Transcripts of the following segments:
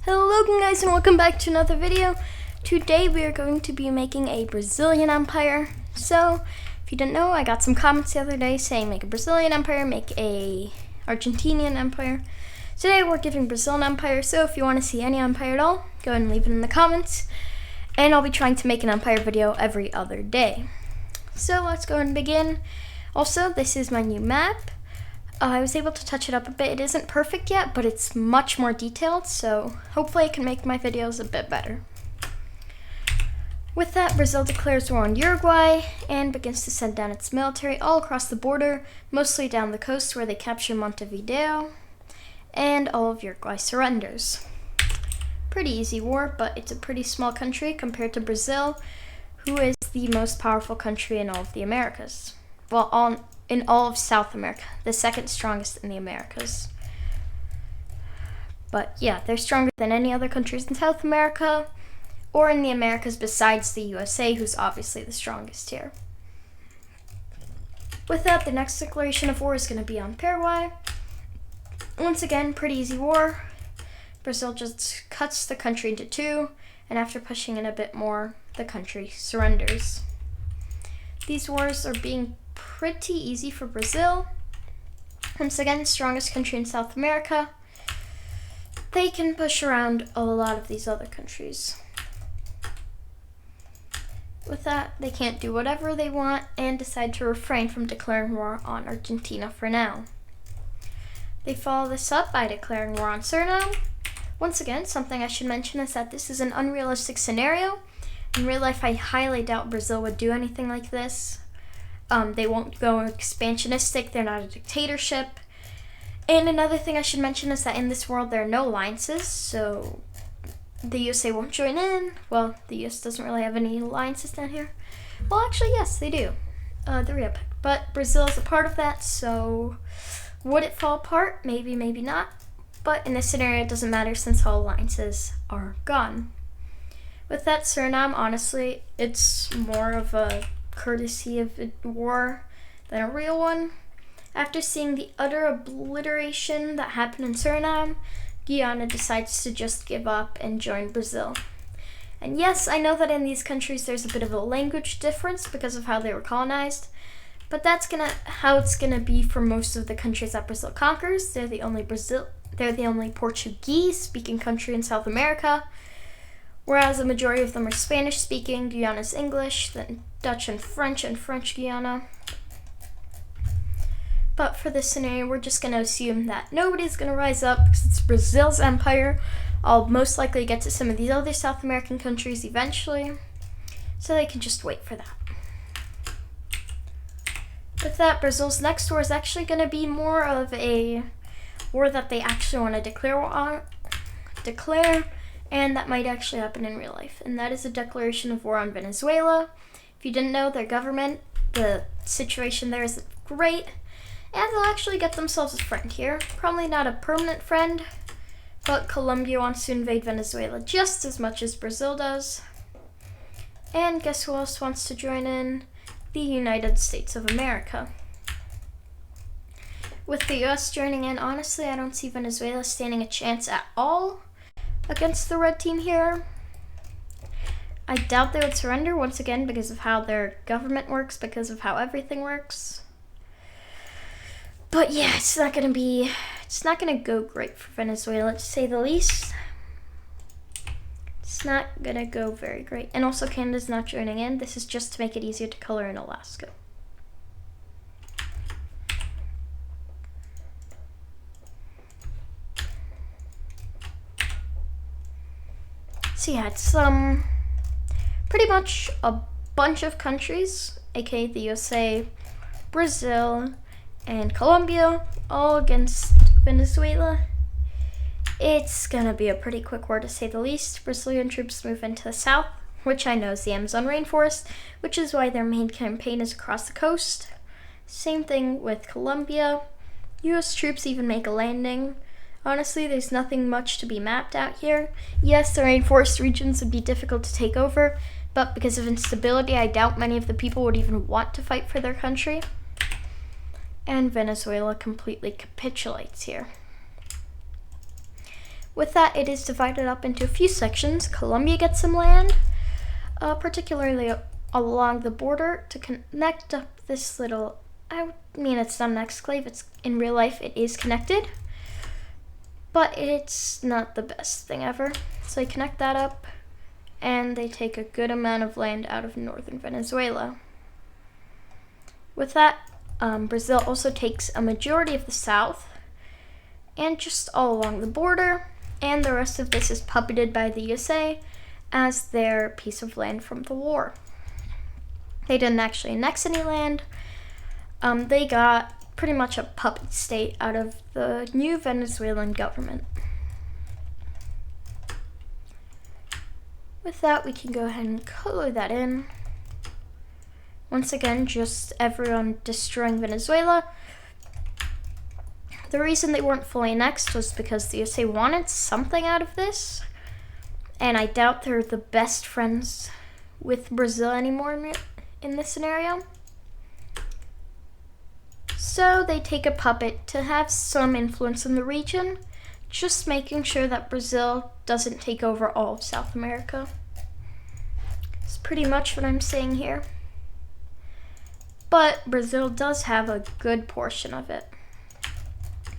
Hello guys and welcome back to another video. Today we are going to be making a Brazilian empire. So if you didn't know, I got some comments the other day saying make a Brazilian empire, make a Argentinian empire. Today we're giving Brazil an empire, so if you want to see any empire at all, go ahead and leave it in the comments. And I'll be trying to make an empire video every other day. So let's go and begin. Also, this is my new map. I was able to touch it up a bit. It isn't perfect yet, but it's much more detailed, so hopefully I can make my videos a bit better. With that, Brazil declares war on Uruguay and begins to send down its military all across the border, mostly down the coast where they capture Montevideo, and all of Uruguay surrenders. Pretty easy war, but it's a pretty small country compared to Brazil, who is the most powerful country in all of the Americas. Well, in all of South America, the second strongest in the Americas. But yeah, they're stronger than any other countries in South America or in the Americas besides the USA, who's obviously the strongest here. With that, the next declaration of war is going to be on Paraguay. Once again, pretty easy war. Brazil just cuts the country into two, and after pushing in a bit more, the country surrenders. These wars are being pretty easy for Brazil. Once again, strongest country in South America. They can push around a lot of these other countries. With that, they can't do whatever they want and decide to refrain from declaring war on Argentina for now. They follow this up by declaring war on Suriname. Once again, something I should mention is that this is an unrealistic scenario. In real life, I highly doubt Brazil would do anything like this. They won't go expansionistic, they're not a dictatorship. And another thing I should mention is that in this world there are no alliances, so the USA won't join in. Well, the US doesn't really have any alliances down here. Well, actually, yes, they do. The Rio Pact. But Brazil is a part of that, so would it fall apart? Maybe, maybe not. But in this scenario, it doesn't matter since all alliances are gone. With that, Suriname, honestly, it's more of a courtesy of a war than a real one. After seeing the utter obliteration that happened in Suriname, Guyana decides to just give up and join Brazil. And yes, I know that in these countries there's a bit of a language difference because of how they were colonized, but that's how it's gonna be for most of the countries that Brazil conquers. They're the only Portuguese-speaking country in South America, whereas the majority of them are Spanish-speaking. Guyana's English, then Dutch and French Guyana. But for this scenario, we're just going to assume that nobody's going to rise up because it's Brazil's empire. I'll most likely get to some of these other South American countries eventually, so they can just wait for that. With that, Brazil's next war is actually going to be more of a war that they actually want to declare, and that might actually happen in real life. And that is a declaration of war on Venezuela. If you didn't know, their government, the situation there isn't great, and they'll actually get themselves a friend here. Probably not a permanent friend, but Colombia wants to invade Venezuela just as much as Brazil does. And guess who else wants to join in? The United States of America. With the US joining in, honestly, I don't see Venezuela standing a chance at all against the red team here. I doubt they would surrender, once again, because of how their government works, because of how everything works. But yeah, it's not gonna go great for Venezuela, to say the least. It's not gonna go very great. And also, Canada's not joining in. This is just to make it easier to color in Alaska. So yeah, it's pretty much a bunch of countries, aka the USA, Brazil, and Colombia, all against Venezuela. It's gonna be a pretty quick war, to say the least. Brazilian troops move into the south, which I know is the Amazon rainforest, which is why their main campaign is across the coast. Same thing with Colombia. US troops even make a landing. Honestly, there's nothing much to be mapped out here. Yes, the rainforest regions would be difficult to take over, but because of instability, I doubt many of the people would even want to fight for their country. And Venezuela completely capitulates here. With that, it is divided up into a few sections. Colombia gets some land, particularly along the border to connect up this little, I mean, it's not an exclave, it's in real life, it is connected, but it's not the best thing ever. So they connect that up, and they take a good amount of land out of northern Venezuela. With that, Brazil also takes a majority of the south, and just all along the border, and the rest of this is puppeted by the USA as their piece of land from the war. They didn't actually annex any land. They got pretty much a puppet state out of the new Venezuelan government. With that, we can go ahead and color that in. Once again, just everyone destroying Venezuela. The reason they weren't fully annexed was because the USA wanted something out of this, and I doubt they're the best friends with Brazil anymore in this scenario. So they take a puppet to have some influence in the region, just making sure that Brazil doesn't take over all of South America. It's pretty much what I'm saying here. But Brazil does have a good portion of it,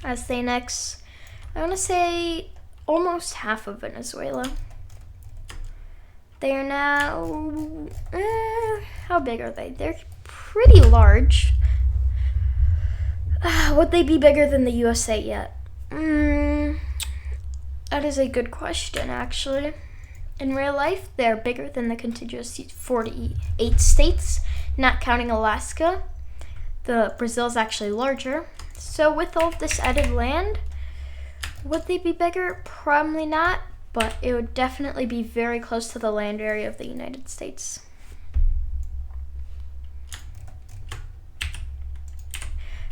as they annex, I want to say, almost half of Venezuela. They are now, how big are they? They're pretty large. Would they be bigger than the USA yet? That is a good question, actually. In real life, they're bigger than the contiguous 48 states, not counting Alaska. Brazil's actually larger. So with all of this added land, would they be bigger? Probably not, but it would definitely be very close to the land area of the United States.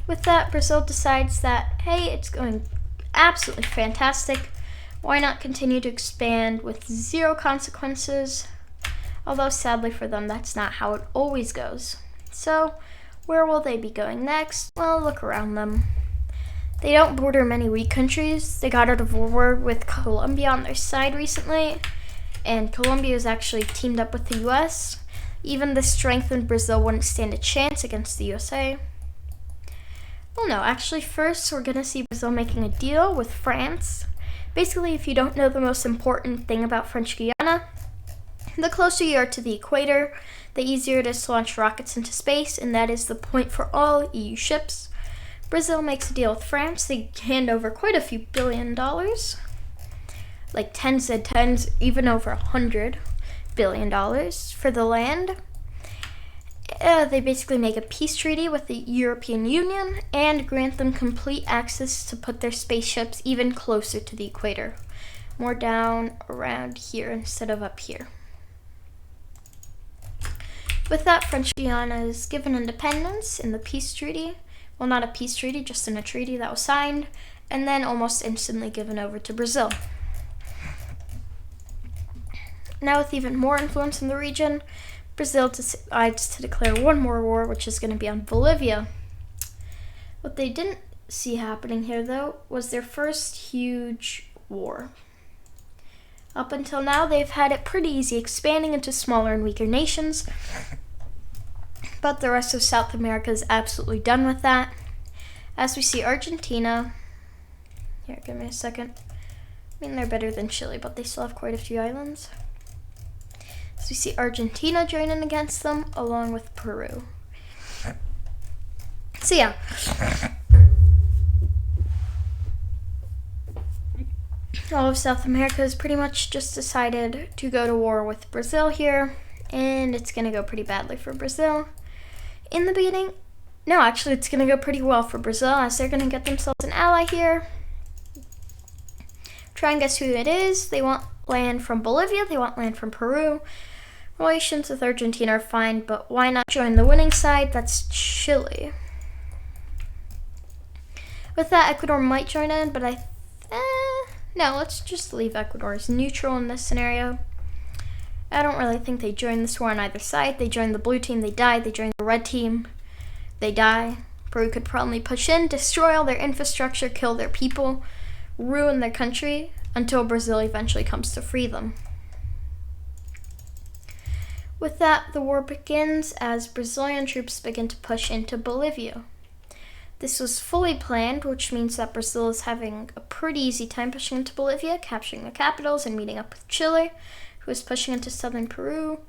With that, Brazil decides that, hey, it's going absolutely fantastic. Why not continue to expand with zero consequences? Although sadly for them, that's not how it always goes. So where will they be going next? Well, look around them. They don't border many weak countries. They got out of war with Colombia on their side recently, and Colombia is actually teamed up with the US. Even the strengthened Brazil wouldn't stand a chance against the USA. Well, no, actually first we're gonna see Brazil making a deal with France. Basically, if you don't know the most important thing about French Guiana, the closer you are to the equator, the easier it is to launch rockets into space, and that is the point for all EU ships. Brazil makes a deal with France. They hand over quite a few $1 billion, like tens and tens, even over $100 billion for the land. They basically make a peace treaty with the European Union and grant them complete access to put their spaceships even closer to the equator, more down around here instead of up here. With that, French Guiana is given independence in the peace treaty. Well, not a peace treaty, just in a treaty that was signed, and then almost instantly given over to Brazil. Now with even more influence in the region, Brazil decides to declare one more war, which is going to be on Bolivia. What they didn't see happening here, though, was their first huge war. Up until now, they've had it pretty easy expanding into smaller and weaker nations, but the rest of South America is absolutely done with that. As we see Argentina, here, give me a second. I mean, they're better than Chile, but they still have quite a few islands. So we see Argentina joining against them, along with Peru. So yeah. All of South America has pretty much just decided to go to war with Brazil here, and it's going to go pretty badly for Brazil. In the beginning, no, actually it's going to go pretty well for Brazil, as they're going to get themselves an ally here. Try and guess who it is. They want land from Bolivia, they want land from Peru. Relations with Argentina are fine, but why not join the winning side? That's Chile. With that, Ecuador might join in, but no, let's just leave Ecuador as neutral in this scenario. I don't really think they join this war on either side. They join the blue team, they die. They join the red team, they die. Peru could probably push in, destroy all their infrastructure, kill their people, ruin their country. until Brazil eventually comes to free them. With that, the war begins as Brazilian troops begin to push into Bolivia. This was fully planned, which means that Brazil is having a pretty easy time pushing into Bolivia, capturing the capitals and meeting up with Chile, who is pushing into southern Peru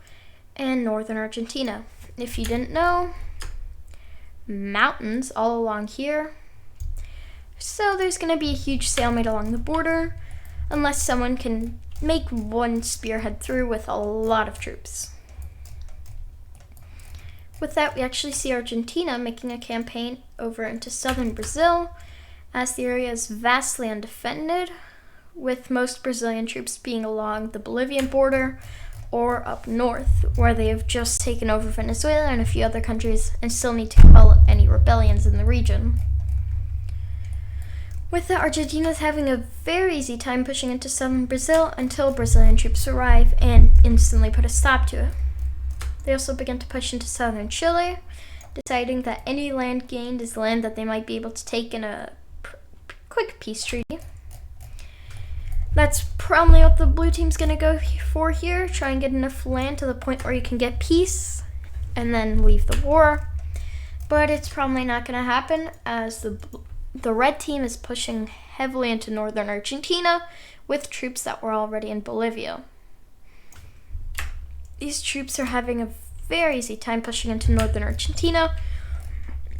and northern Argentina. If you didn't know, mountains all along here. So there's going to be a huge stalemate along the border, unless someone can make one spearhead through with a lot of troops. With that, we actually see Argentina making a campaign over into southern Brazil, as the area is vastly undefended, with most Brazilian troops being along the Bolivian border or up north, where they have just taken over Venezuela and a few other countries and still need to quell any rebellions in the region. With that, Argentina is having a very easy time pushing into southern Brazil until Brazilian troops arrive and instantly put a stop to it. They also begin to push into southern Chile, deciding that any land gained is land that they might be able to take in a quick peace treaty. That's probably what the blue team's going to go for here, try and get enough land to the point where you can get peace and then leave the war. But it's probably not going to happen, as the red team is pushing heavily into northern Argentina with troops that were already in Bolivia. These troops are having a very easy time pushing into northern Argentina,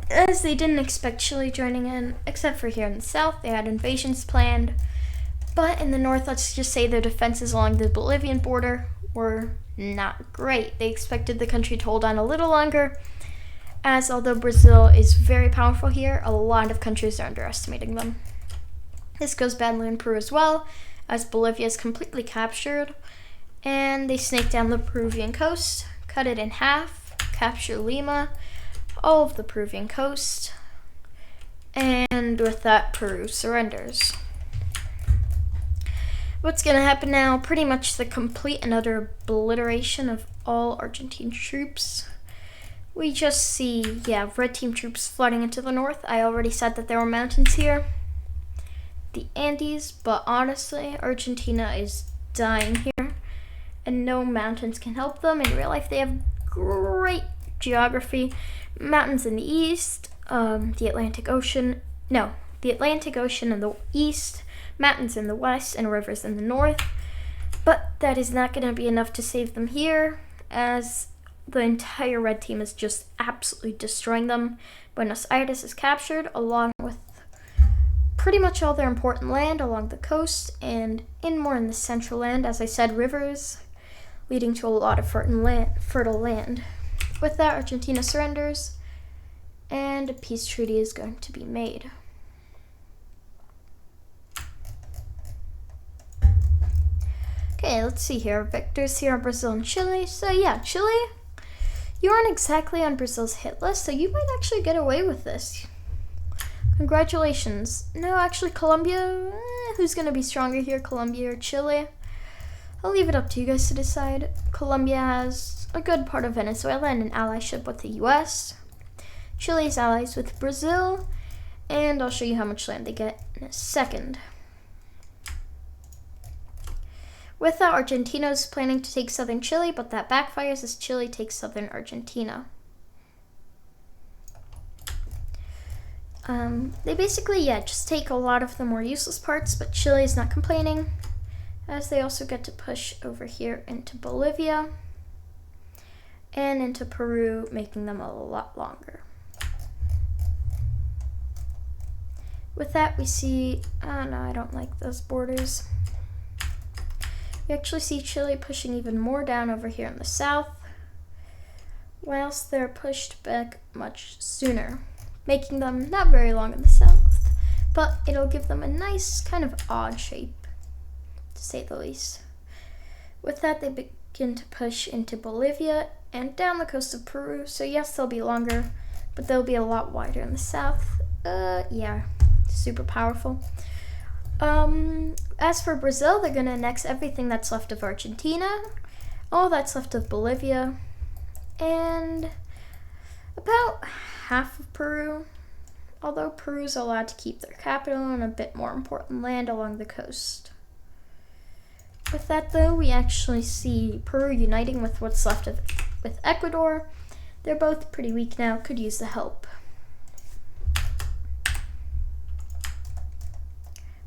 as they didn't expect Chile joining in, except for here in the south. They had invasions planned. But in the north, let's just say their defenses along the Bolivian border were not great. They expected the country to hold on a little longer, as although Brazil is very powerful here, a lot of countries are underestimating them. This goes badly in Peru as well, as Bolivia is completely captured, and they snake down the Peruvian coast, cut it in half, capture Lima, all of the Peruvian coast, and with that, Peru surrenders. What's going to happen now? Pretty much the complete and utter obliteration of all Argentine troops. We just see, red team troops flooding into the north. I already said that there were mountains here, the Andes, but honestly, Argentina is dying here, and no mountains can help them. In real life, they have great geography. Mountains in the east, the Atlantic Ocean in the east, mountains in the west, and rivers in the north. But that is not going to be enough to save them here, as the entire red team is just absolutely destroying them. Buenos Aires is captured, along with pretty much all their important land along the coast, and in the central land, as I said, rivers, leading to a lot of fertile land. With that, Argentina surrenders, and a peace treaty is going to be made. Okay, let's see here. Victors here are Brazil and Chile. So Chile, you aren't exactly on Brazil's hit list, so you might actually get away with this. Congratulations. No, actually, Colombia, who's going to be stronger here, Colombia or Chile? I'll leave it up to you guys to decide. Colombia has a good part of Venezuela and an allyship with the US. Chile is allies with Brazil, and I'll show you how much land they get in a second. With that, Argentina is planning to take southern Chile, but that backfires as Chile takes southern Argentina. They basically, just take a lot of the more useless parts, but Chile is not complaining, as they also get to push over here into Bolivia and into Peru, making them a lot longer. With that, we see, no, I don't like those borders. We actually see Chile pushing even more down over here in the south, whilst they're pushed back much sooner, making them not very long in the south, but it'll give them a nice kind of odd shape, to say the least. With that, they begin to push into Bolivia and down the coast of Peru, so yes, they'll be longer, but they'll be a lot wider in the south. Super powerful. As for Brazil, they're going to annex everything that's left of Argentina, all that's left of Bolivia, and about half of Peru, although Peru's allowed to keep their capital and a bit more important land along the coast. With that though, we actually see Peru uniting with what's left of with Ecuador. They're both pretty weak now, could use the help.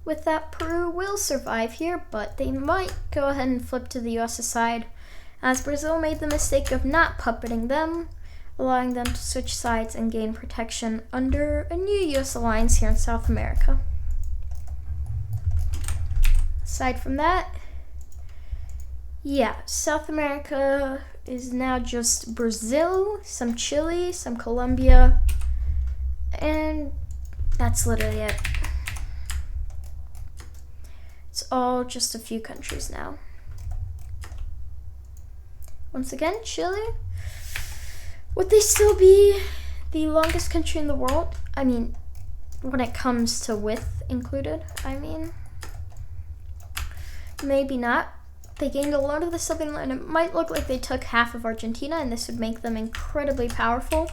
With that, Peru will survive here, but they might go ahead and flip to the US side, as Brazil made the mistake of not puppeting them, allowing them to switch sides and gain protection under a new US alliance here in South America. Aside from that, yeah, South America is now just Brazil, some Chile, some Colombia, and that's literally it. It's all just a few countries now. Once again, Chile, would they still be the longest country in the world? I mean, when it comes to width included, maybe not. They gained a lot of the southern land. It might look like they took half of Argentina, and this would make them incredibly powerful,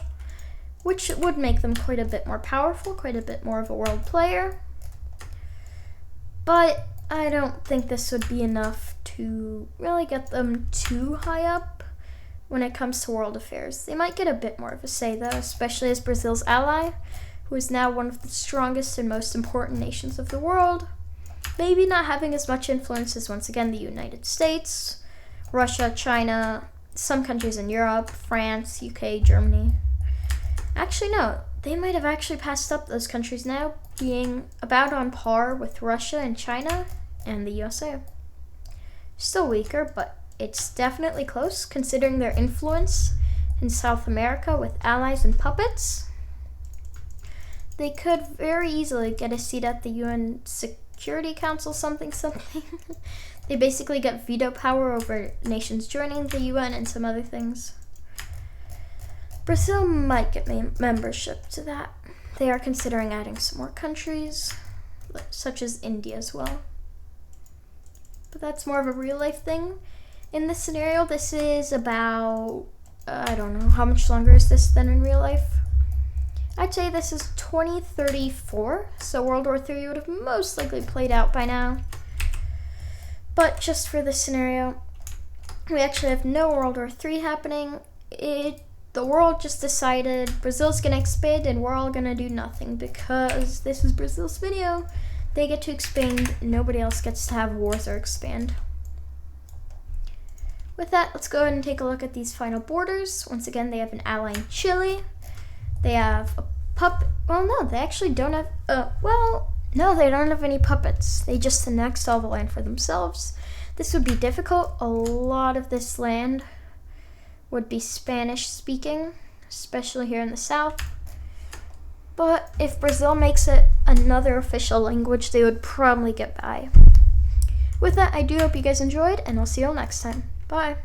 which would make them quite a bit more powerful, quite a bit more of a world player. But I don't think this would be enough to really get them too high up when it comes to world affairs. They might get a bit more of a say though, especially as Brazil's ally, who is now one of the strongest and most important nations of the world. Maybe not having as much influence as, once again, the United States, Russia, China, some countries in Europe, France, UK, Germany. Actually, no. They might have actually passed up those countries now, being about on par with Russia and China and the USA. Still weaker, but it's definitely close, considering their influence in South America with allies and puppets. They could very easily get a seat at the UN Security Council, something. They basically get veto power over nations joining the UN and some other things. Brazil might get membership to that. They are considering adding some more countries, such as India as well. But that's more of a real life thing. In this scenario, this is about, I don't know, how much longer is this than in real life? I'd say this is 2034, so World War III would have most likely played out by now. But just for this scenario, we actually have no World War III happening. The world just decided Brazil's gonna expand and we're all gonna do nothing because this is Brazil's video. They get to expand, nobody else gets to have wars or expand. With that, let's go ahead and take a look at these final borders. Once again, they have an ally in Chile. They have a well, no, they actually don't have, no, they don't have any puppets. They just annexed all the land for themselves. This would be difficult. A lot of this land would be Spanish speaking, especially here in the south. But if Brazil makes it another official language, they would probably get by. With that, I do hope you guys enjoyed, and I'll see you all next time. Bye.